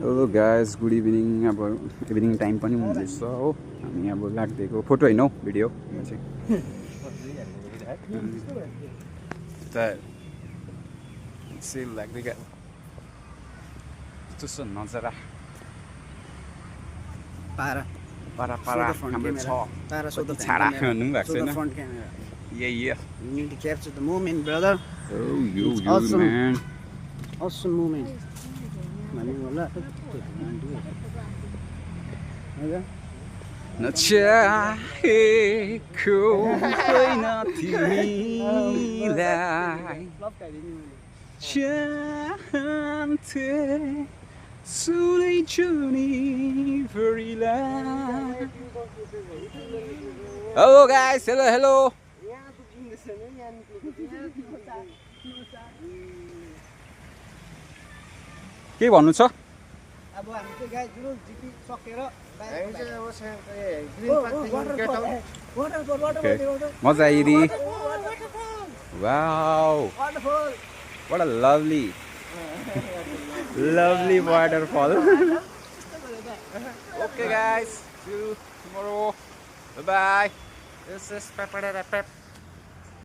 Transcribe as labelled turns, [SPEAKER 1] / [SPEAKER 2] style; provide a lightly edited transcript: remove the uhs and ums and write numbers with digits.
[SPEAKER 1] Hello guys, good evening. अब evening time पनि हुँदैछ हो। हामी अब लाग्दिएको फोटो होइन हौ, भिडियो चाहिँ लाग्दिएको यस्तो छ नजरा।
[SPEAKER 2] पारा
[SPEAKER 1] पारा पारा हाम्रो छ छाडा भन्नु भएको छैन। Yeah.
[SPEAKER 2] You need to capture the moment, brother.
[SPEAKER 1] Oh, you
[SPEAKER 2] awesome.
[SPEAKER 1] Man.
[SPEAKER 2] Awesome moment.
[SPEAKER 1] नचाहेको होइन तिमीलाई चाहन्थे सुनेछु नि भरिलाई। Hello guys, hello. के भन्नु छ?
[SPEAKER 2] अब हामी चाहिँ गाइस जुन जिपी सकेर
[SPEAKER 1] मजा आइदी। Wow, what a lovely waterfall. Okay guys, see you tomorrow. Bye bye. This is Pepper.